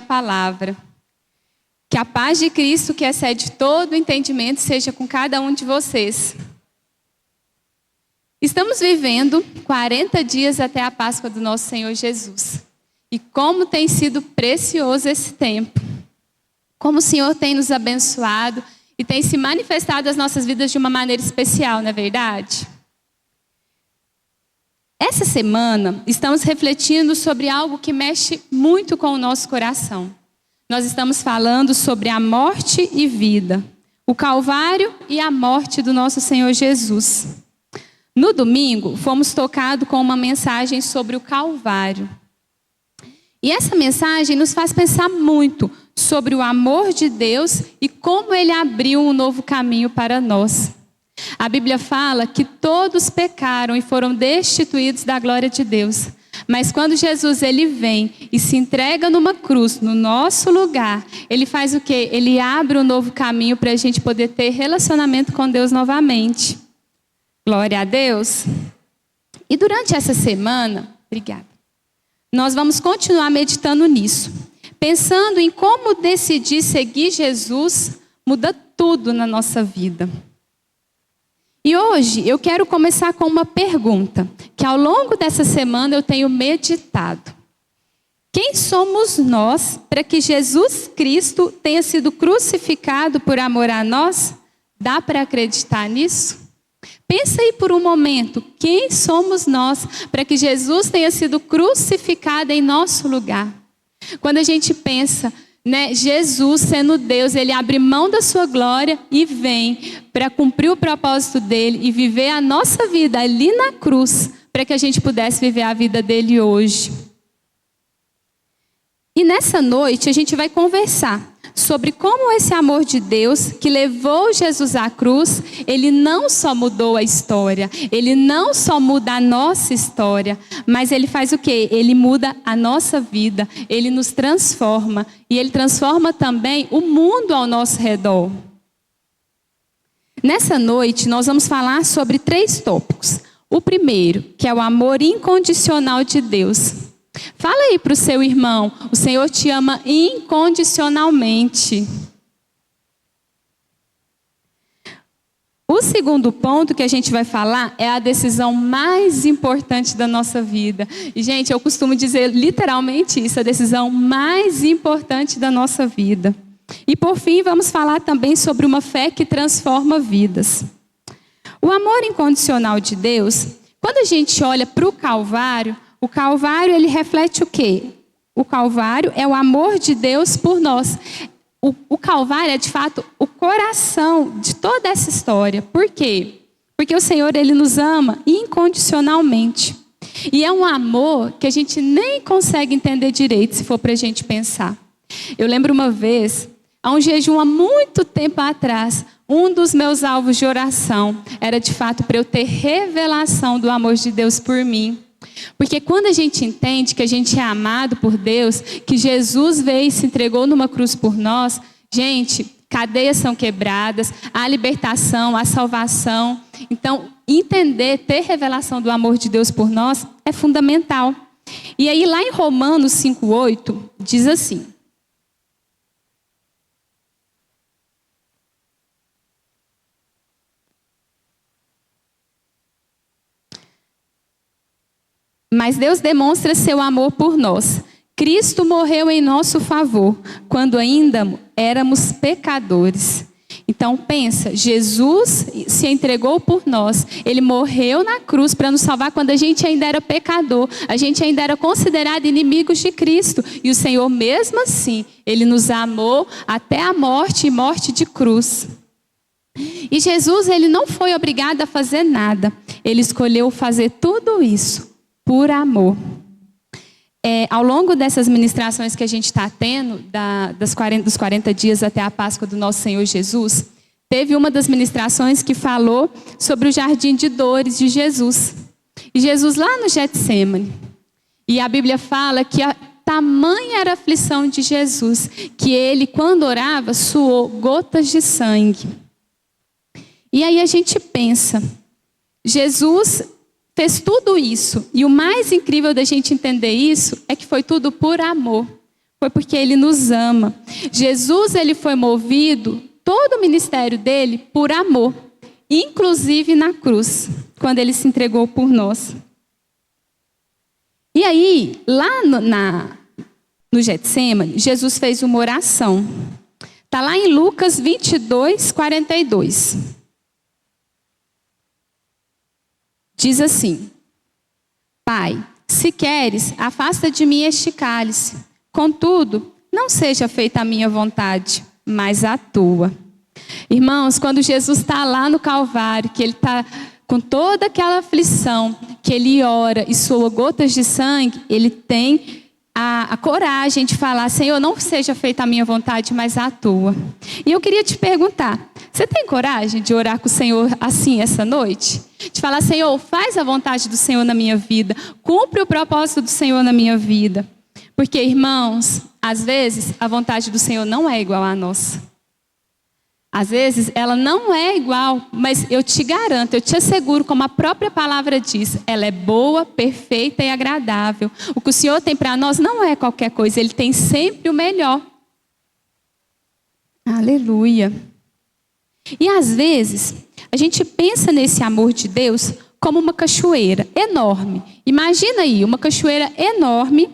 palavra. Que a paz de Cristo, que excede todo o entendimento, seja com cada um de vocês. Estamos vivendo 40 dias até a Páscoa do nosso Senhor Jesus. E como tem sido precioso esse tempo. Como o Senhor tem nos abençoado e tem se manifestado nas nossas vidas de uma maneira especial, não é verdade? Essa semana, estamos refletindo sobre algo que mexe muito com o nosso coração. Nós estamos falando sobre a morte e vida, o Calvário e a morte do nosso Senhor Jesus. No domingo, fomos tocados com uma mensagem sobre o Calvário. E essa mensagem nos faz pensar muito sobre o amor de Deus e como Ele abriu um novo caminho para nós. A Bíblia fala que todos pecaram e foram destituídos da glória de Deus. Mas quando Jesus ele vem e se entrega numa cruz, no nosso lugar, Ele faz o quê? Ele abre um novo caminho para a gente poder ter relacionamento com Deus novamente. Glória a Deus. E durante essa semana, obrigada, nós vamos continuar meditando nisso. Pensando em como decidir seguir Jesus muda tudo na nossa vida. E hoje eu quero começar com uma pergunta, que ao longo dessa semana eu tenho meditado. Quem somos nós para que Jesus Cristo tenha sido crucificado por amor a nós? Dá para acreditar nisso? Pensa aí por um momento, quem somos nós para que Jesus tenha sido crucificado em nosso lugar? Quando a gente pensa, Jesus sendo Deus, Ele abre mão da sua glória e vem para cumprir o propósito dEle e viver a nossa vida ali na cruz, para que a gente pudesse viver a vida dEle hoje. E nessa noite a gente vai conversar sobre como esse amor de Deus que levou Jesus à cruz, Ele não só mudou a história, Ele não só muda a nossa história, mas Ele faz o quê? Ele muda a nossa vida, Ele nos transforma e Ele transforma também o mundo ao nosso redor. Nessa noite nós vamos falar sobre 3 tópicos. O primeiro, que é o amor incondicional de Deus. Fala aí para o seu irmão, o Senhor te ama incondicionalmente. O segundo ponto que a gente vai falar é a decisão mais importante da nossa vida. E, gente, eu costumo dizer literalmente isso, a decisão mais importante da nossa vida. E, por fim, vamos falar também sobre uma fé que transforma vidas. O amor incondicional de Deus, quando a gente olha para o Calvário ele reflete o quê? O Calvário é o amor de Deus por nós. O Calvário é, de fato, o coração de toda essa história. Por quê? Porque o Senhor, Ele nos ama incondicionalmente. E é um amor que a gente nem consegue entender direito, se for para a gente pensar. Eu lembro uma vez, há um jejum há muito tempo atrás, um dos meus alvos de oração era, de fato, para eu ter revelação do amor de Deus por mim. Porque quando a gente entende que a gente é amado por Deus, que Jesus veio e se entregou numa cruz por nós, gente, cadeias são quebradas, há libertação, há salvação. Então, entender, ter revelação do amor de Deus por nós é fundamental. E aí lá em Romanos 5:8, diz assim: mas Deus demonstra seu amor por nós. Cristo morreu em nosso favor, quando ainda éramos pecadores. Então pensa, Jesus se entregou por nós. Ele morreu na cruz para nos salvar quando a gente ainda era pecador. A gente ainda era considerado inimigos de Cristo. E o Senhor, mesmo assim, Ele nos amou até a morte e morte de cruz. E Jesus, Ele não foi obrigado a fazer nada. Ele escolheu fazer tudo isso por amor. Ao longo dessas ministrações que a gente está tendo, dos 40 dias até a Páscoa do nosso Senhor Jesus, teve uma das ministrações que falou sobre o jardim de dores de Jesus. E Jesus lá no Getsêmani. E a Bíblia fala que a tamanha era a aflição de Jesus, que ele, quando orava, suou gotas de sangue. E aí a gente pensa, Jesus fez tudo isso. E o mais incrível da gente entender isso é que foi tudo por amor. Foi porque Ele nos ama. Jesus, Ele foi movido, todo o ministério dele, por amor. Inclusive na cruz, quando Ele se entregou por nós. E aí, lá no Getsêmani, Jesus fez uma oração. Está lá em Lucas 22, 42. Diz assim: Pai, se queres, afasta de mim este cálice. Contudo, não seja feita a minha vontade, mas a tua. Irmãos, quando Jesus está lá no Calvário, que Ele está com toda aquela aflição, que Ele ora e soa gotas de sangue, Ele tem a coragem de falar: Senhor, não seja feita a minha vontade, mas a tua. E eu queria te perguntar, você tem coragem de orar com o Senhor assim essa noite? De falar: Senhor, faz a vontade do Senhor na minha vida, cumpre o propósito do Senhor na minha vida. Porque, irmãos, às vezes a vontade do Senhor não é igual à nossa. Às vezes ela não é igual, mas eu te garanto, eu te asseguro, como a própria palavra diz, ela é boa, perfeita e agradável. O que o Senhor tem para nós não é qualquer coisa, Ele tem sempre o melhor. Aleluia. E às vezes a gente pensa nesse amor de Deus como uma cachoeira enorme. Imagina aí, uma cachoeira enorme,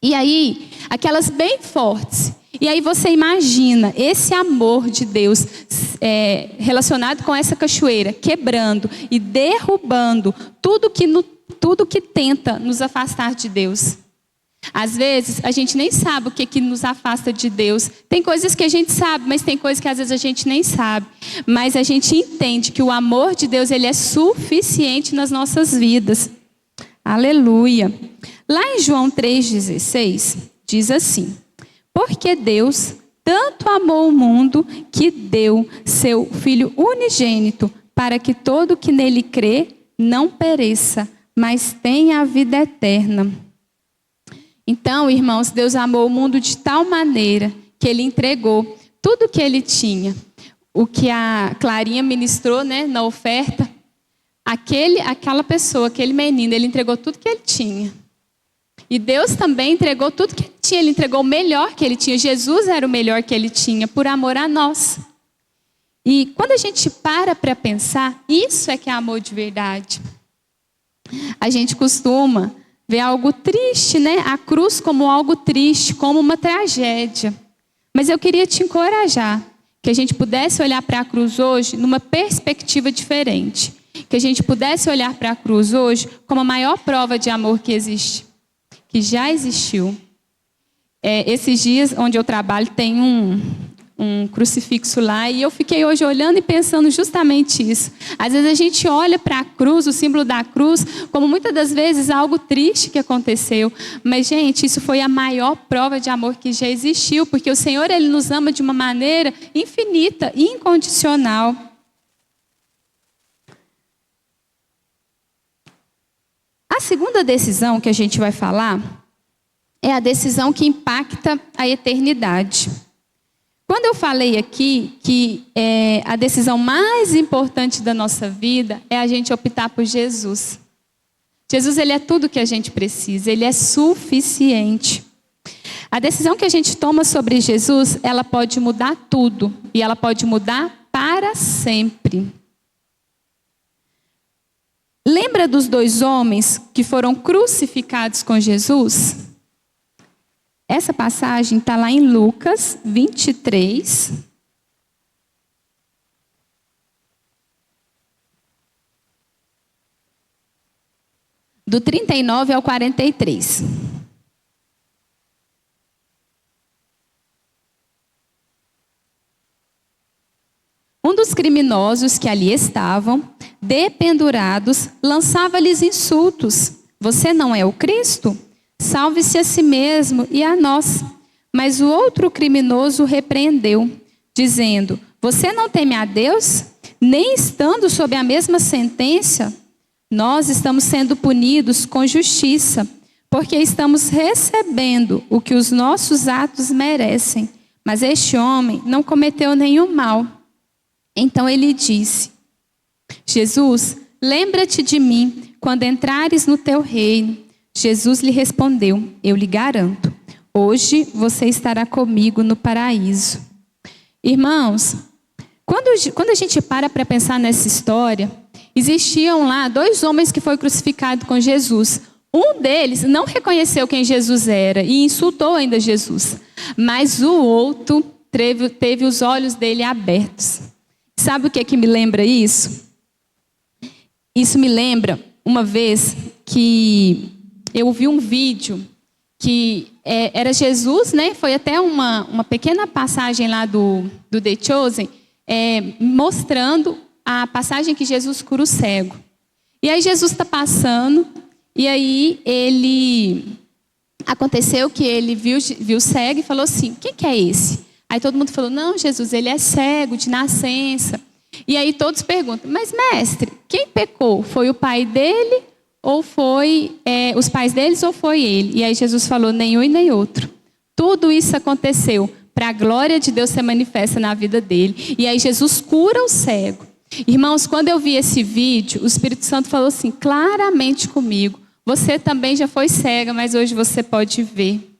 e aí aquelas bem fortes. E aí você imagina esse amor de Deus relacionado com essa cachoeira, quebrando e derrubando tudo que tenta nos afastar de Deus. Às vezes a gente nem sabe o que nos afasta de Deus. Tem coisas que a gente sabe, mas tem coisas que às vezes a gente nem sabe. Mas a gente entende que o amor de Deus, ele é suficiente nas nossas vidas. Aleluia. Lá em João 3,16, diz assim: Porque Deus tanto amou o mundo que deu seu Filho unigênito, para que todo que nele crê não pereça, mas tenha a vida eterna. Então, irmãos, Deus amou o mundo de tal maneira que Ele entregou tudo que Ele tinha. O que a Clarinha ministrou, né, na oferta, aquela pessoa, aquele menino, ele entregou tudo que ele tinha. E Deus também entregou tudo que Ele tinha. Ele entregou o melhor que Ele tinha. Jesus era o melhor que Ele tinha, por amor a nós. E quando a gente para pensar, isso é que é amor de verdade. A gente costuma ver algo triste, né? A cruz como algo triste, como uma tragédia. Mas eu queria te encorajar, que a gente pudesse olhar para a cruz hoje numa perspectiva diferente. Que a gente pudesse olhar para a cruz hoje como a maior prova de amor que existe. Que já existiu. Esses dias onde eu trabalho tem um crucifixo lá, e eu fiquei hoje olhando e pensando justamente isso. Às vezes a gente olha para a cruz, o símbolo da cruz, como muitas das vezes algo triste que aconteceu. Mas, gente, isso foi a maior prova de amor que já existiu, porque o Senhor, Ele nos ama de uma maneira infinita e incondicional. A segunda decisão que a gente vai falar é a decisão que impacta a eternidade. Quando eu falei aqui que a decisão mais importante da nossa vida é a gente optar por Jesus. Jesus, Ele é tudo que a gente precisa, Ele é suficiente. A decisão que a gente toma sobre Jesus, ela pode mudar tudo, e ela pode mudar para sempre. Lembra dos 2 homens que foram crucificados com Jesus? Essa passagem está lá em Lucas 23. Do 39 ao 43. Um dos criminosos que ali estavam, dependurados, lançava-lhes insultos. Você não é o Cristo? Salve-se a si mesmo e a nós. Mas o outro criminoso repreendeu, dizendo: Você não teme a Deus? Nem estando sob a mesma sentença, nós estamos sendo punidos com justiça, porque estamos recebendo o que os nossos atos merecem. Mas este homem não cometeu nenhum mal. Então ele disse: Jesus, lembra-te de mim quando entrares no teu reino. Jesus lhe respondeu: Eu lhe garanto, Hoje você estará comigo no paraíso. Irmãos, quando a gente para pensar nessa história, existiam lá 2 homens que foram crucificados com Jesus. Um deles não reconheceu quem Jesus era e insultou ainda Jesus. Mas o outro teve os olhos dele abertos. Sabe o que me lembra isso? Isso me lembra uma vez que eu vi um vídeo que era Jesus, né? Foi até uma pequena passagem lá do The Chosen, mostrando a passagem que Jesus cura o cego. E aí Jesus está passando, e aí aconteceu que ele viu o cego e falou assim: quem que é esse? Aí todo mundo falou: não, Jesus, ele é cego de nascença. E aí todos perguntam: mas mestre, quem pecou? Foi o pai dele ou foi os pais deles ou foi ele? E aí Jesus falou: nenhum e nem outro. Tudo isso aconteceu para a glória de Deus ser manifesta na vida dele. E aí Jesus cura o cego. Irmãos, quando eu vi esse vídeo, o Espírito Santo falou assim claramente comigo: você também já foi cega, mas hoje você pode ver.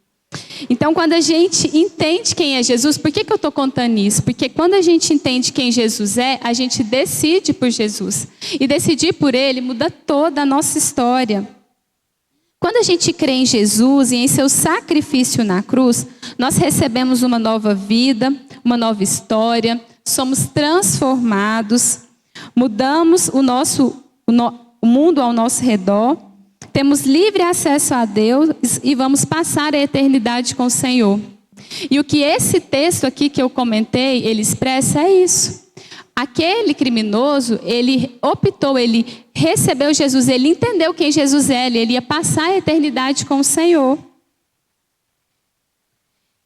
Então, quando a gente entende quem é Jesus, por que eu estou contando isso? Porque quando a gente entende quem Jesus é, a gente decide por Jesus. E decidir por Ele muda toda a nossa história. Quando a gente crê em Jesus e em seu sacrifício na cruz, nós recebemos uma nova vida, uma nova história, somos transformados, mudamos o mundo ao nosso redor, temos livre acesso a Deus e vamos passar a eternidade com o Senhor. E o que esse texto aqui que eu comentei, ele expressa é isso. Aquele criminoso, ele optou, ele recebeu Jesus, ele entendeu quem Jesus é, ele ia passar a eternidade com o Senhor.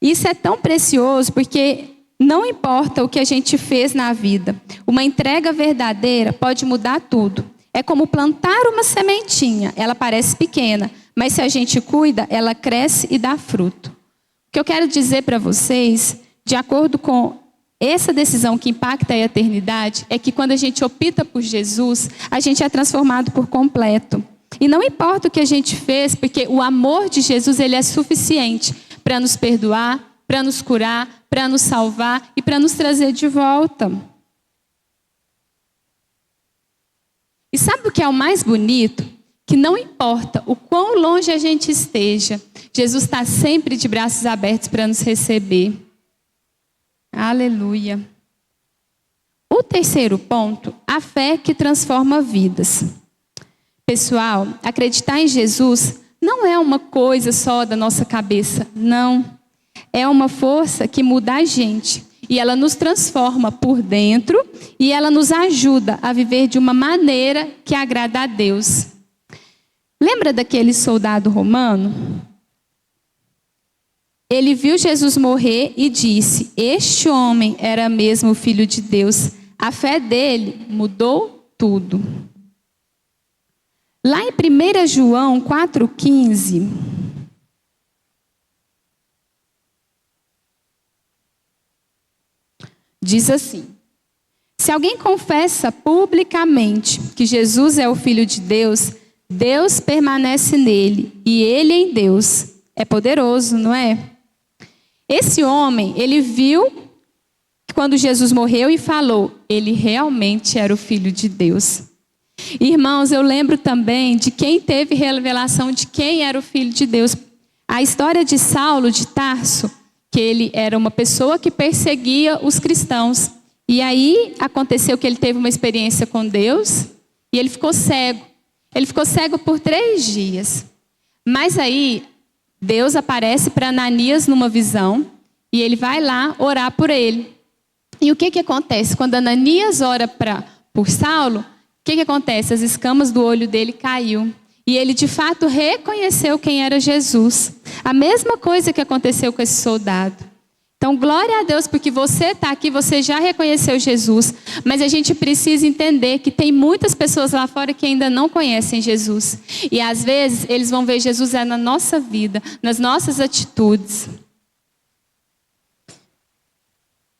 Isso é tão precioso porque não importa o que a gente fez na vida, uma entrega verdadeira pode mudar tudo. É como plantar uma sementinha, ela parece pequena, mas se a gente cuida, ela cresce e dá fruto. O que eu quero dizer para vocês, de acordo com essa decisão que impacta a eternidade, é que quando a gente opta por Jesus, a gente é transformado por completo. E não importa o que a gente fez, porque o amor de Jesus ele é suficiente para nos perdoar, para nos curar, para nos salvar e para nos trazer de volta. E sabe o que é o mais bonito? Que não importa o quão longe a gente esteja, Jesus está sempre de braços abertos para nos receber. Aleluia. O terceiro ponto, a fé que transforma vidas. Pessoal, acreditar em Jesus não é uma coisa só da nossa cabeça, não. É uma força que muda a gente. E ela nos transforma por dentro e ela nos ajuda a viver de uma maneira que agrada a Deus. Lembra daquele soldado romano? Ele viu Jesus morrer e disse: este homem era mesmo o Filho de Deus. A fé dele mudou tudo. Lá em 1 João 4,15... diz assim: se alguém confessa publicamente que Jesus é o Filho de Deus, Deus permanece nele e ele em Deus. É poderoso, não é? Esse homem, ele viu quando Jesus morreu e falou, ele realmente era o Filho de Deus. Irmãos, eu lembro também de quem teve revelação de quem era o Filho de Deus. A história de Saulo de Tarso, que ele era uma pessoa que perseguia os cristãos. E aí aconteceu que ele teve uma experiência com Deus e ele ficou cego. Ele ficou cego por 3 dias. Mas aí Deus aparece para Ananias numa visão e ele vai lá orar por ele. E o que acontece? Quando Ananias ora por Saulo, o que acontece? As escamas do olho dele caiu. E ele de fato reconheceu quem era Jesus. A mesma coisa que aconteceu com esse soldado. Então, glória a Deus, porque você está aqui, você já reconheceu Jesus. Mas a gente precisa entender que tem muitas pessoas lá fora que ainda não conhecem Jesus. E às vezes eles vão ver Jesus na nossa vida, nas nossas atitudes.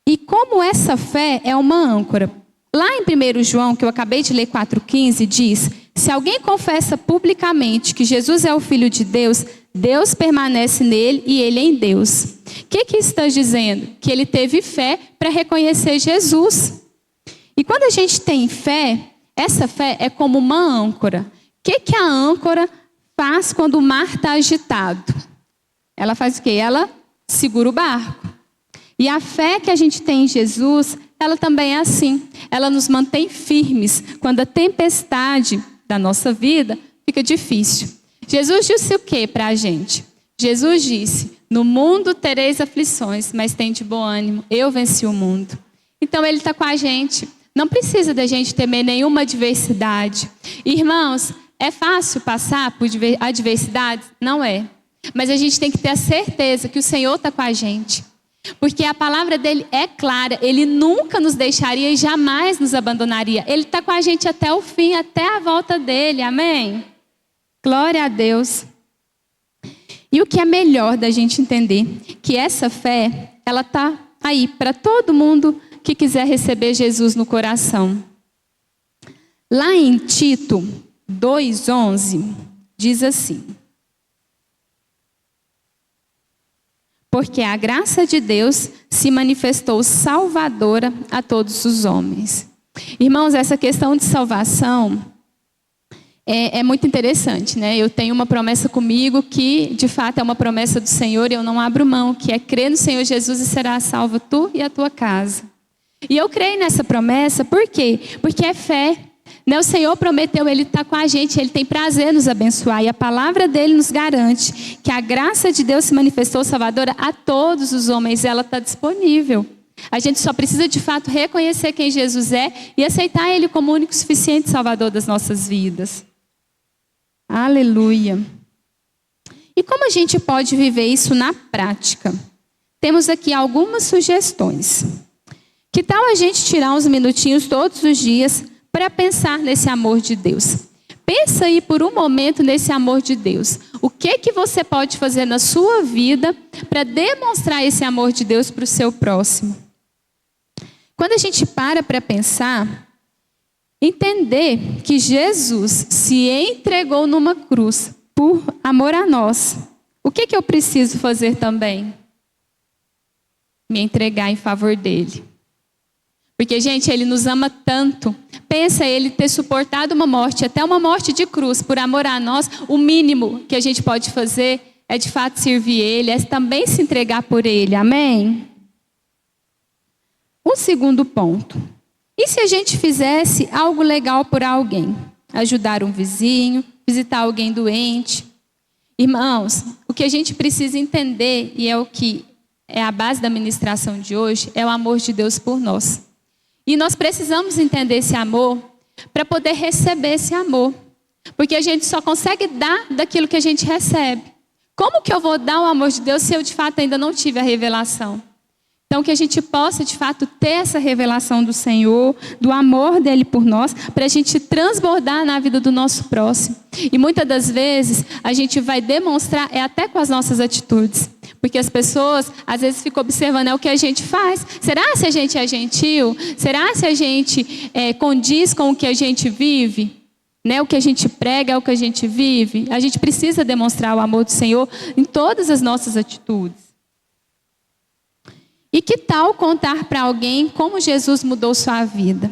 E como essa fé é uma âncora. Lá em 1 João, que eu acabei de ler 4,15, diz: Se alguém confessa publicamente que Jesus é o Filho de Deus, Deus permanece nele e ele em Deus. O que está dizendo? Que ele teve fé para reconhecer Jesus. E quando a gente tem fé, essa fé é como uma âncora. O que a âncora faz quando o mar está agitado? Ela faz o quê? Ela segura o barco. E a fé que a gente tem em Jesus, ela também é assim. Ela nos mantém firmes quando a tempestade da nossa vida fica difícil. Jesus disse o que para a gente? Jesus disse: no mundo tereis aflições, mas tende bom ânimo, eu venci o mundo. Então ele está com a gente. Não precisa da gente temer nenhuma adversidade. Irmãos, é fácil passar por adversidades? Não é. Mas a gente tem que ter a certeza que o Senhor está com a gente. Porque a palavra dele é clara. Ele nunca nos deixaria e jamais nos abandonaria. Ele está com a gente até o fim, até a volta dele. Amém? Glória a Deus. E o que é melhor da gente entender? Que essa fé, ela está aí para todo mundo que quiser receber Jesus no coração. Lá em Tito 2:11, diz assim: porque a graça de Deus se manifestou salvadora a todos os homens. Irmãos, essa questão de salvação é muito interessante, né? Eu tenho uma promessa comigo que, de fato, é uma promessa do Senhor e eu não abro mão, que é crer no Senhor Jesus e será salvo tu e a tua casa. E eu creio nessa promessa, por quê? Porque é fé. Né? O Senhor prometeu, Ele está com a gente, Ele tem prazer em nos abençoar. E a palavra dEle nos garante que a graça de Deus se manifestou salvadora a todos os homens. Ela está disponível. A gente só precisa de fato reconhecer quem Jesus é e aceitar Ele como o único e suficiente salvador das nossas vidas. Aleluia. E como a gente pode viver isso na prática? Temos aqui algumas sugestões. Que tal a gente tirar uns minutinhos todos os dias para pensar nesse amor de Deus? Pensa aí por um momento nesse amor de Deus. O que você pode fazer na sua vida para demonstrar esse amor de Deus para o seu próximo? Quando a gente para pensar, entender que Jesus se entregou numa cruz por amor a nós. O que eu preciso fazer também? Me entregar em favor dele. Porque, gente, Ele nos ama tanto. Pensa Ele ter suportado uma morte, até uma morte de cruz, por amor a nós. O mínimo que a gente pode fazer é, de fato, servir Ele, é também se entregar por Ele. Amém? Um segundo ponto. E se a gente fizesse algo legal por alguém? Ajudar um vizinho, visitar alguém doente. Irmãos, o que a gente precisa entender, e é o que é a base da ministração de hoje, é o amor de Deus por nós. E nós precisamos entender esse amor para poder receber esse amor. Porque a gente só consegue dar daquilo que a gente recebe. Como que eu vou dar o amor de Deus se eu de fato ainda não tive a revelação? Então que a gente possa de fato ter essa revelação do Senhor, do amor dele por nós, para a gente transbordar na vida do nosso próximo. E muitas das vezes a gente vai demonstrar até com as nossas atitudes. Porque as pessoas, às vezes, ficam observando o que a gente faz. Será se a gente é gentil? Será se a gente condiz com o que a gente vive? Né? O que a gente prega é o que a gente vive? A gente precisa demonstrar o amor do Senhor em todas as nossas atitudes. E que tal contar para alguém como Jesus mudou sua vida?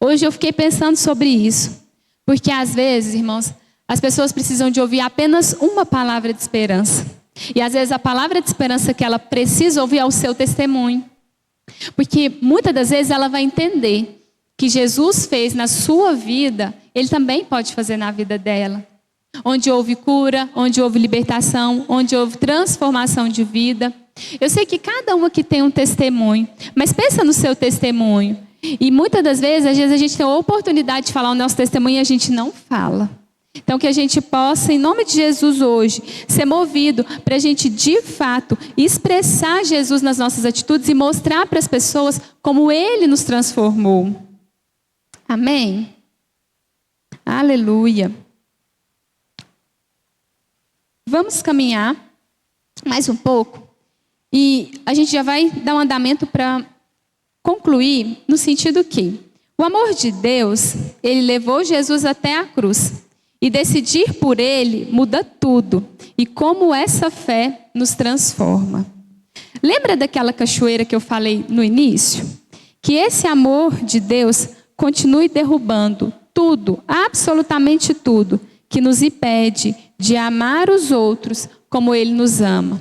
Hoje eu fiquei pensando sobre isso. Porque, às vezes, irmãos, as pessoas precisam de ouvir apenas uma palavra de esperança. E às vezes a palavra de esperança que ela precisa ouvir é o seu testemunho. Porque muitas das vezes ela vai entender que Jesus fez na sua vida, Ele também pode fazer na vida dela. Onde houve cura, onde houve libertação, onde houve transformação de vida. Eu sei que cada um aqui tem um testemunho, mas pensa no seu testemunho. E muitas das vezes, às vezes a gente tem a oportunidade de falar o nosso testemunho e a gente não fala. Então que a gente possa, em nome de Jesus hoje, ser movido para a gente de fato expressar Jesus nas nossas atitudes e mostrar para as pessoas como Ele nos transformou. Amém? Aleluia. Vamos caminhar mais um pouco e a gente já vai dar um andamento para concluir no sentido que O amor de Deus, ele levou Jesus até a cruz. E decidir por ele muda tudo. E como essa fé nos transforma. Lembra daquela cachoeira que eu falei no início? Que esse amor de Deus continue derrubando tudo, absolutamente tudo, que nos impede de amar os outros como ele nos ama.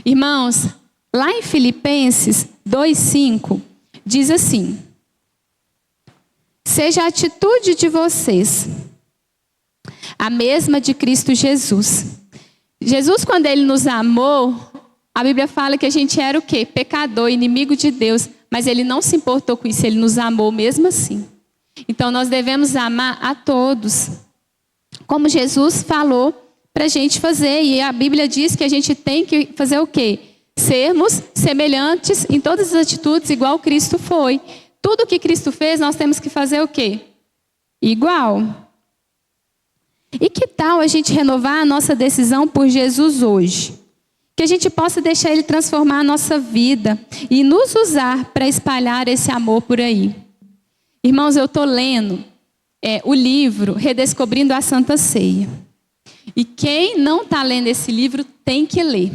Irmãos, lá em Filipenses 2:5, diz assim: seja a atitude de vocês a mesma de Cristo Jesus. Jesus, quando ele nos amou, a Bíblia fala que a gente era o quê? Pecador, inimigo de Deus. Mas ele não se importou com isso, ele nos amou mesmo assim. Então nós devemos amar a todos. Como Jesus falou para a gente fazer. E a Bíblia diz que a gente tem que fazer o quê? Sermos semelhantes em todas as atitudes, igual Cristo foi. Tudo que Cristo fez, nós temos que fazer o quê? Igual. E que tal a gente renovar a nossa decisão por Jesus hoje? Que a gente possa deixar Ele transformar a nossa vida e nos usar para espalhar esse amor por aí. Irmãos, eu estou lendo o livro Redescobrindo a Santa Ceia. E quem não está lendo esse livro tem que ler.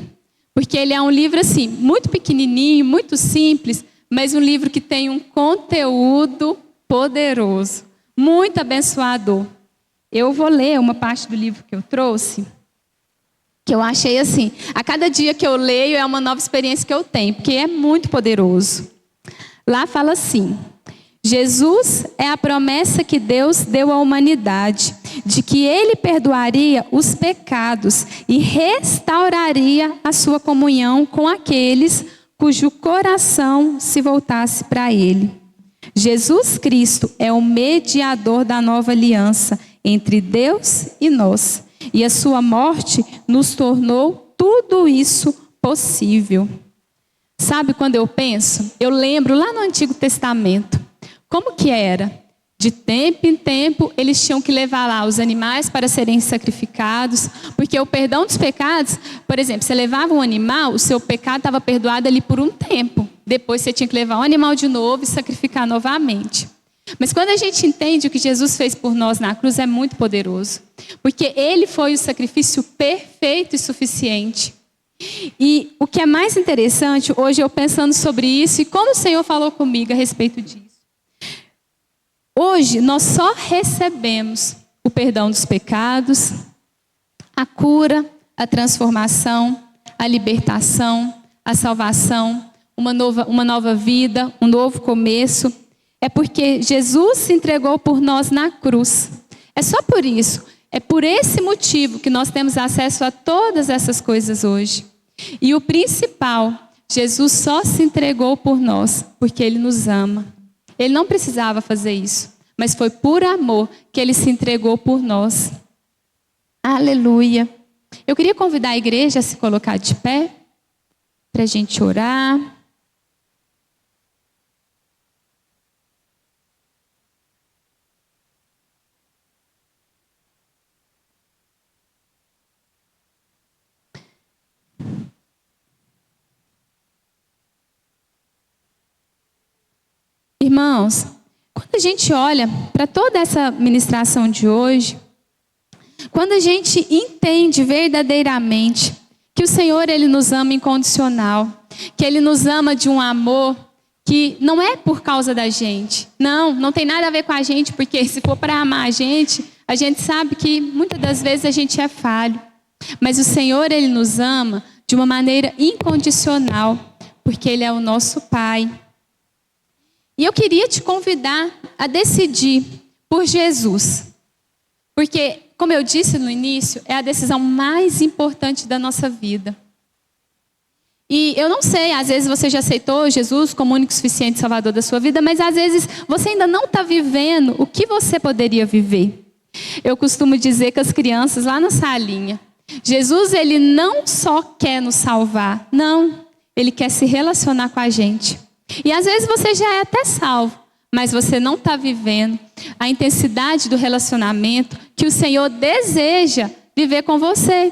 Porque ele é um livro assim, muito pequenininho, muito simples, mas um livro que tem um conteúdo poderoso, muito abençoador. Eu vou ler uma parte do livro que eu trouxe, que eu achei assim, a cada dia que eu leio é uma nova experiência que eu tenho, porque é muito poderoso. Lá fala assim: Jesus é a promessa que Deus deu à humanidade, de que Ele perdoaria os pecados e restauraria a sua comunhão com aqueles cujo coração se voltasse para Ele. Jesus Cristo é o mediador da nova aliança entre Deus e nós. E a sua morte nos tornou tudo isso possível. Sabe, quando eu penso, eu lembro lá no Antigo Testamento, como que era? De tempo em tempo, eles tinham que levar lá os animais para serem sacrificados, porque o perdão dos pecados, por exemplo, você levava um animal, o seu pecado estava perdoado ali por um tempo. Depois você tinha que levar um animal de novo e sacrificar novamente. Mas quando a gente entende o que Jesus fez por nós na cruz, é muito poderoso. Porque Ele foi o sacrifício perfeito e suficiente. E o que é mais interessante, hoje eu pensando sobre isso, e como o Senhor falou comigo a respeito disso. Hoje nós só recebemos o perdão dos pecados, a cura, a transformação, a libertação, a salvação, uma nova vida, um novo começo. É porque Jesus se entregou por nós na cruz. É só por isso. É por esse motivo que nós temos acesso a todas essas coisas hoje. E o principal, Jesus só se entregou por nós porque Ele nos ama. Ele não precisava fazer isso, mas foi por amor que Ele se entregou por nós. Aleluia. Eu queria convidar a igreja a se colocar de pé para a gente orar. Irmãos, quando a gente olha para toda essa ministração de hoje, quando a gente entende verdadeiramente que o Senhor, Ele nos ama incondicional, que Ele nos ama de um amor que não é por causa da gente. Não tem nada a ver com a gente, porque se for para amar a gente sabe que muitas das vezes a gente é falho. Mas o Senhor, Ele nos ama de uma maneira incondicional, porque Ele é o nosso Pai. E eu queria te convidar a decidir por Jesus. Porque, como eu disse no início, é a decisão mais importante da nossa vida. E eu não sei, às vezes você já aceitou Jesus como único e suficiente Salvador da sua vida, mas às vezes você ainda não está vivendo o que você poderia viver. Eu costumo dizer com as crianças lá na salinha, Jesus, Ele não só quer nos salvar, não, Ele quer se relacionar com a gente. E às vezes você já é até salvo, mas você não está vivendo a intensidade do relacionamento que o Senhor deseja viver com você.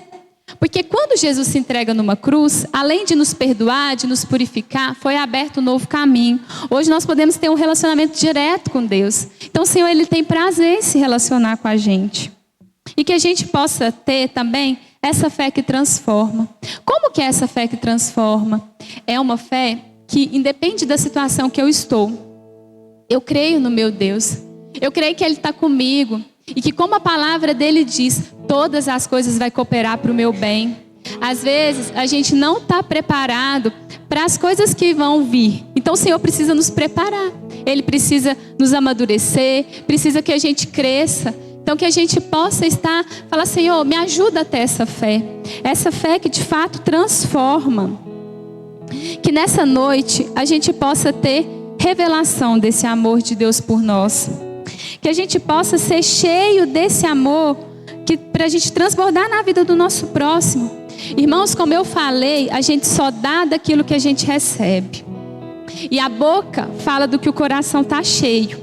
Porque quando Jesus se entrega numa cruz, além de nos perdoar, de nos purificar, foi aberto um novo caminho. Hoje nós podemos ter um relacionamento direto com Deus. Então o Senhor, Ele tem prazer em se relacionar com a gente. E que a gente possa ter também essa fé que transforma. Como que é essa fé que transforma? É uma fé que independe da situação que eu estou. Eu creio no meu Deus. Eu creio que Ele está comigo. E que como a palavra dele diz, todas as coisas vai cooperar para o meu bem. Às vezes a gente não está preparado para as coisas que vão vir. Então o Senhor precisa nos preparar. Ele precisa nos amadurecer, precisa que a gente cresça. Então que a gente possa falar, Senhor, me ajuda a ter essa fé. Essa fé que de fato transforma. Que nessa noite a gente possa ter revelação desse amor de Deus por nós. Que a gente possa ser cheio desse amor, para a gente transbordar na vida do nosso próximo. Irmãos, como eu falei, a gente só dá daquilo que a gente recebe. E a boca fala do que o coração está cheio.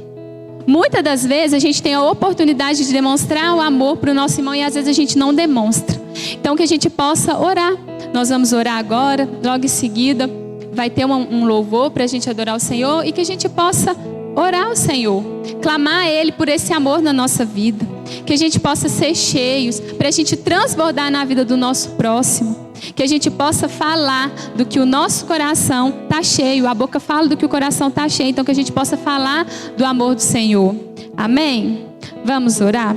Muitas das vezes a gente tem a oportunidade de demonstrar o amor para o nosso irmão e às vezes a gente não demonstra. Então que a gente possa orar. Nós vamos orar agora, logo em seguida vai ter um louvor para a gente adorar o Senhor e que a gente possa orar ao Senhor, clamar a Ele por esse amor na nossa vida. Que a gente possa ser cheios, para a gente transbordar na vida do nosso próximo. Que a gente possa falar do que o nosso coração está cheio. A boca fala do que o coração está cheio. Então que a gente possa falar do amor do Senhor. Amém? Vamos orar?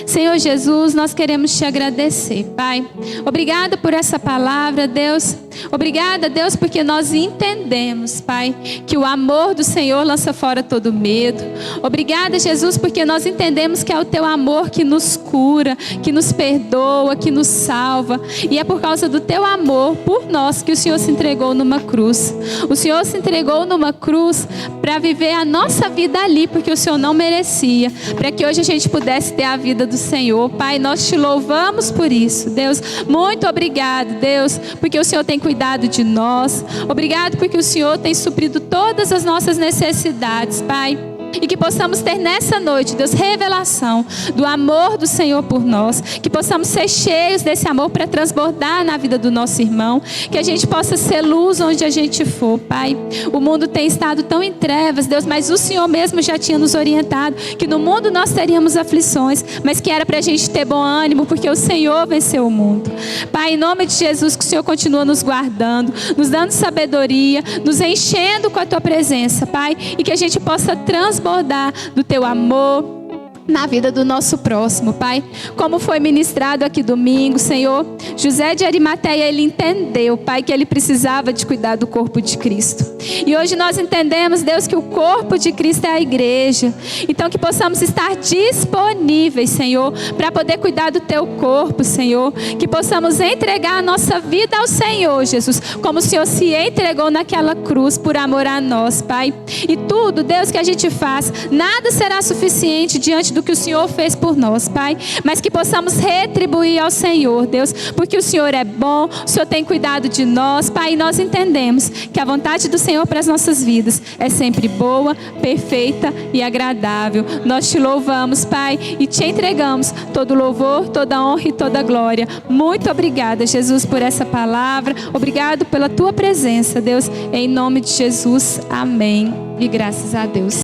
Senhor Jesus, nós queremos te agradecer, Pai. Obrigada por essa palavra, Deus. Obrigada, Deus, porque nós entendemos, Pai, que o amor do Senhor lança fora todo medo. Obrigada, Jesus, porque nós entendemos que é o teu amor que nos cura, que nos perdoa, que nos salva. E é por causa do teu amor por nós que o Senhor se entregou numa cruz. O Senhor se entregou numa cruz para viver a nossa vida ali, porque o Senhor não merecia, para que hoje a gente pudesse ter a vida do Senhor. Pai, nós te louvamos por isso, Deus. Muito obrigado, Deus, porque o Senhor tem cuidado de nós. Obrigado porque o Senhor tem suprido todas as nossas necessidades, Pai. E que possamos ter nessa noite, Deus, revelação do amor do Senhor por nós. Que possamos ser cheios desse amor para transbordar na vida do nosso irmão. Que a gente possa ser luz onde a gente for, Pai. O mundo tem estado tão em trevas, Deus, mas o Senhor mesmo já tinha nos orientado que no mundo nós teríamos aflições, mas que era para a gente ter bom ânimo, porque o Senhor venceu o mundo. Pai, em nome de Jesus, que o Senhor continua nos guardando, nos dando sabedoria, nos enchendo com a tua presença, Pai. E que a gente possa transbordar do teu amor na vida do nosso próximo, Pai. Como foi ministrado aqui domingo, Senhor, José de Arimateia, ele entendeu, Pai, que ele precisava de cuidar do corpo de Cristo. E hoje nós entendemos, Deus, que o corpo de Cristo é a igreja. Então que possamos estar disponíveis, Senhor, para poder cuidar do teu corpo, Senhor. Que possamos entregar a nossa vida ao Senhor, Jesus, como o Senhor se entregou naquela cruz por amor a nós, Pai. E tudo, Deus, que a gente faz, nada será suficiente diante do que o Senhor fez por nós, Pai, mas que possamos retribuir ao Senhor, Deus, porque o Senhor é bom, o Senhor tem cuidado de nós, Pai, e nós entendemos que a vontade do Senhor para as nossas vidas é sempre boa, perfeita e agradável. Nós te louvamos, Pai, e te entregamos todo louvor, toda honra e toda glória. Muito obrigada, Jesus, por essa palavra. Obrigado pela tua presença, Deus, em nome de Jesus. Amém. E graças a Deus.